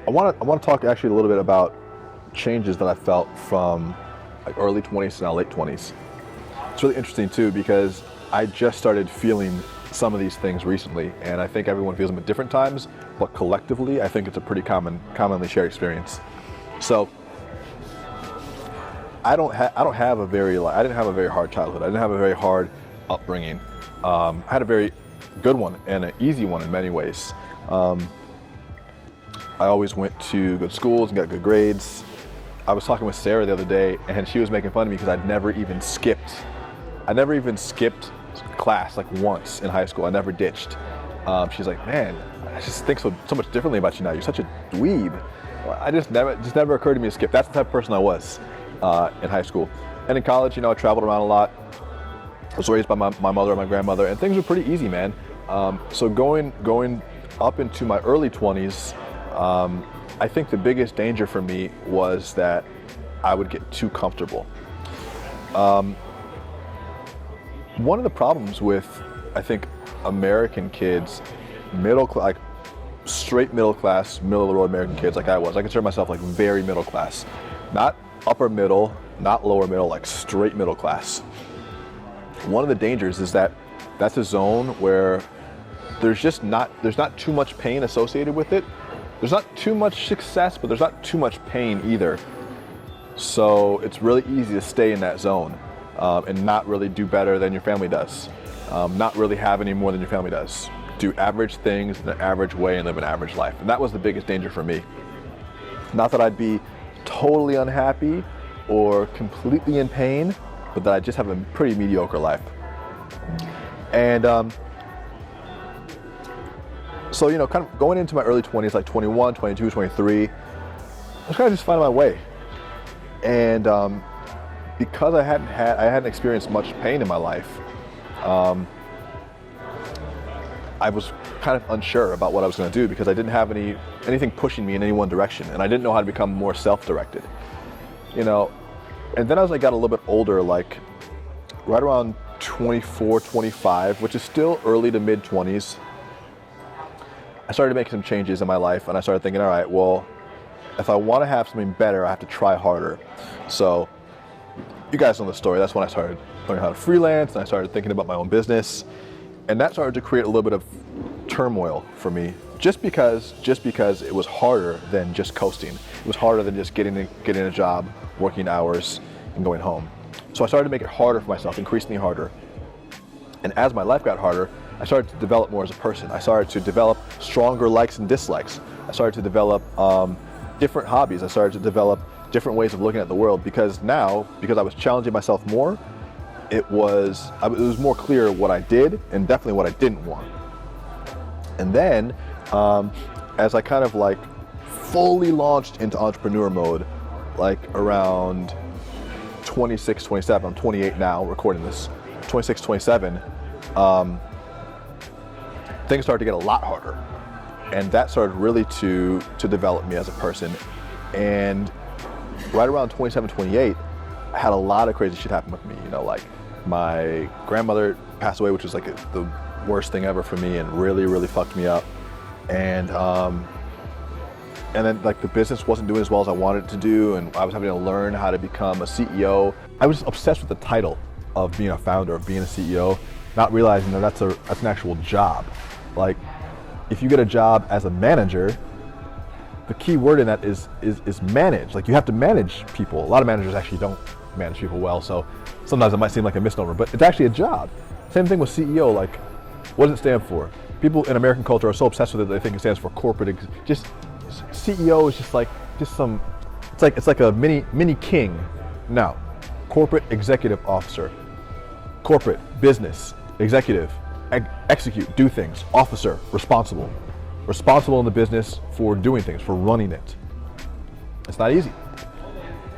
I want to talk actually a little bit about changes that I felt from like early 20s to now late 20s. It's really interesting too because I just started feeling some of these things recently, and I think everyone feels them at different times, but collectively I think it's a pretty commonly shared experience. So I didn't have a very hard childhood. I didn't have a very hard upbringing. I had a very good one and an easy one in many ways. I always went to good schools and got good grades. I was talking with Sarah the other day, and she was making fun of me because I never even skipped class like once in high school. I never ditched. She's like, man, I just think so much differently about you now. You're such a dweeb. It just never occurred to me to skip. That's the type of person I was in high school. And in college, I traveled around a lot. I was raised by my mother and my grandmother, and things were pretty easy, man. So going up into my early 20s, I think the biggest danger for me was that I would get too comfortable. One of the problems with, I think, American kids, straight middle class, middle of the road American kids like I was, I consider myself like very middle class. Not upper middle, not lower middle, like straight middle class. One of the dangers is that that's a zone where there's not too much pain associated with it. There's not too much success, but there's not too much pain either. So it's really easy to stay in that zone and not really do better than your family does. Not really have any more than your family does. Do average things in an average way and live an average life. And that was the biggest danger for me. Not that I'd be totally unhappy or completely in pain, but that I just have a pretty mediocre life. And so, kind of going into my early 20s, like 21, 22, 23, I was kind of just finding my way. And because I hadn't experienced much pain in my life, I was kind of unsure about what I was going to do because I didn't have anything pushing me in any one direction, and I didn't know how to become more self-directed. And then as I got a little bit older, like right around 24, 25, which is still early to mid 20s, I started to make some changes in my life, and I started thinking, all right, well, if I want to have something better, I have to try harder. So you guys know the story. That's when I started learning how to freelance, and I started thinking about my own business, and that started to create a little bit of turmoil for me, just because it was harder than just coasting. It was harder than just getting a job, working hours, and going home. So I started to make it harder for myself, increasingly harder. And as my life got harder, I started to develop more as a person. I started to develop stronger likes and dislikes. I started to develop different hobbies. I started to develop different ways of looking at the world because I was challenging myself more, it was more clear what I did and definitely what I didn't want. And then as I kind of like fully launched into entrepreneur mode, like around 26, 27, I'm 28 now recording this, 26, 27, things started to get a lot harder. And that started really to develop me as a person. And right around 27, 28, I had a lot of crazy shit happen with me. Like my grandmother passed away, which was like the worst thing ever for me and really, really fucked me up. And then like the business wasn't doing as well as I wanted it to do, and I was having to learn how to become a CEO. I was obsessed with the title of being a founder, of being a CEO, not realizing that that's an actual job. Like, if you get a job as a manager, the key word in that is manage. Like, you have to manage people. A lot of managers actually don't manage people well, so sometimes it might seem like a misnomer, but it's actually a job. Same thing with CEO. Like, what does it stand for? People in American culture are so obsessed with it, they think it stands for corporate. Just CEO is it's like a mini king. No, corporate executive officer, corporate business executive, execute, do things, officer, responsible in the business for doing things, for running it. It's not easy.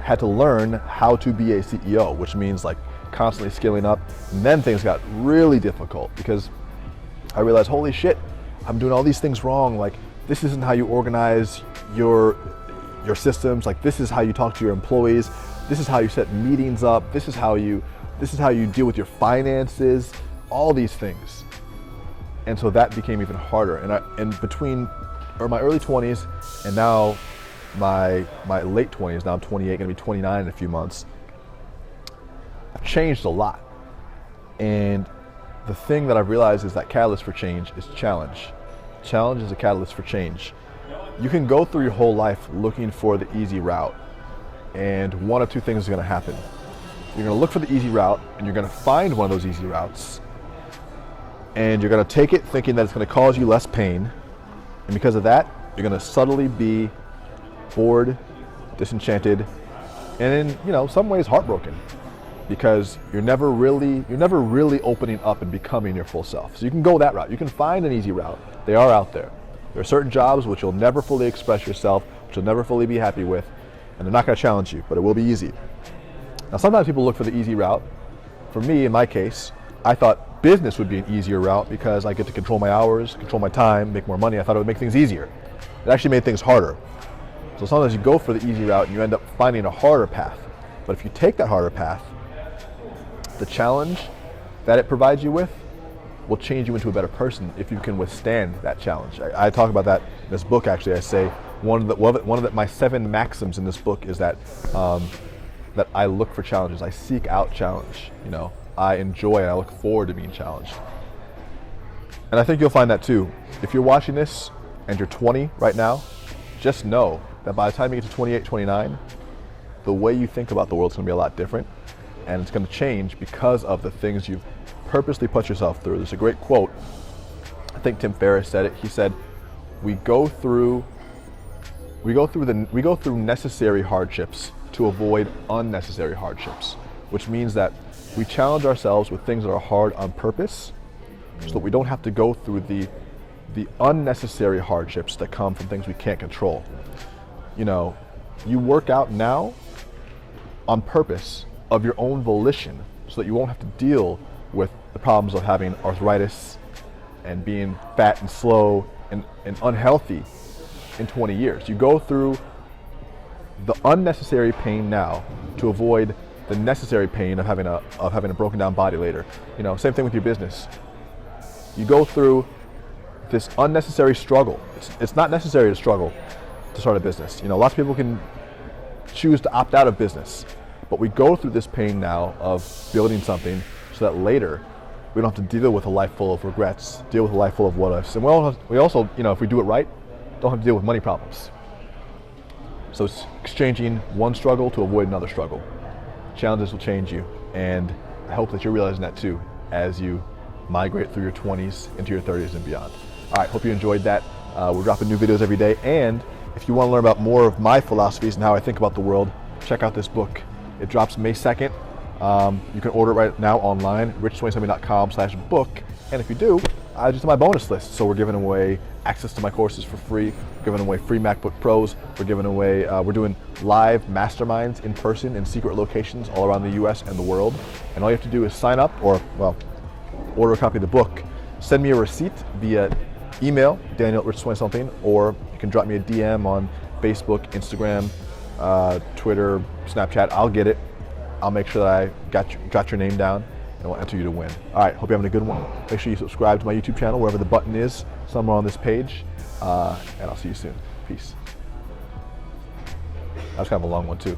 Had to learn how to be a CEO, which means like constantly scaling up. And then things got really difficult because I realized, holy shit, I'm doing all these things wrong. Like, this isn't how you organize your systems. Like, this is how you talk to your employees. This is how you set meetings up. This is how you deal with your finances, all these things. And so that became even harder. And between or my early 20s, and now my late 20s, now I'm 28, gonna be 29 in a few months, I've changed a lot. And the thing that I've realized is that catalyst for change is challenge. Challenge is a catalyst for change. You can go through your whole life looking for the easy route, and one of two things is gonna happen. You're gonna look for the easy route, and you're gonna find one of those easy routes, and you're gonna take it thinking that it's gonna cause you less pain, and because of that, you're gonna subtly be bored, disenchanted, and in some ways heartbroken, because you're never really opening up and becoming your full self. So you can go that route. You can find an easy route. They are out there. There are certain jobs which you'll never fully express yourself, which you'll never fully be happy with, and they're not gonna challenge you, but it will be easy. Now sometimes people look for the easy route. For me, in my case, I thought business would be an easier route because I get to control my hours, control my time, make more money. I thought it would make things easier. It actually made things harder. So sometimes you go for the easy route and you end up finding a harder path. But if you take that harder path, the challenge that it provides you with will change you into a better person if you can withstand that challenge. I talk about that in this book. Actually, I say one of my 7 maxims in this book is that that I look for challenges. I seek out challenge. I enjoy and I look forward to being challenged. And I think you'll find that too. If you're watching this and you're 20 right now, just know that by the time you get to 28, 29, the way you think about the world is going to be a lot different, and it's going to change because of the things you've purposely put yourself through. There's a great quote. I think Tim Ferriss said it. He said, "We go through necessary hardships to avoid unnecessary hardships," which means that we challenge ourselves with things that are hard on purpose, so that we don't have to go through the unnecessary hardships that come from things we can't control. You work out now on purpose, of your own volition, so that you won't have to deal with the problems of having arthritis and being fat and slow and unhealthy in 20 years. You go through the unnecessary pain now to avoid the necessary pain of having a broken down body later. Same thing with your business. You go through this unnecessary struggle. It's not necessary to struggle to start a business. Lots of people can choose to opt out of business, but we go through this pain now of building something so that later we don't have to deal with a life full of regrets, deal with a life full of what ifs. And we also, if we do it right, don't have to deal with money problems. So it's exchanging one struggle to avoid another struggle. Challenges will change you, and I hope that you're realizing that too as you migrate through your 20s into your 30s and beyond. All right, hope you enjoyed that. We're dropping new videos every day, and if you want to learn about more of my philosophies and how I think about the world, check out this book. It drops May 2nd. You can order it right now online, rich20something.com/book. And if you do, just on my bonus list. So we're giving away access to my courses for free. We're giving away free MacBook Pros. We're giving away, we're doing live masterminds in person in secret locations all around the US and the world. And all you have to do is sign up or, order a copy of the book. Send me a receipt via email, Daniel@rich20something, or you can drop me a DM on Facebook, Instagram, Twitter, Snapchat. I'll get it. I'll make sure that I got your name down, and we'll enter you to win. All right, hope you're having a good one. Make sure you subscribe to my YouTube channel, wherever the button is, somewhere on this page, and I'll see you soon. Peace. That was kind of a long one too.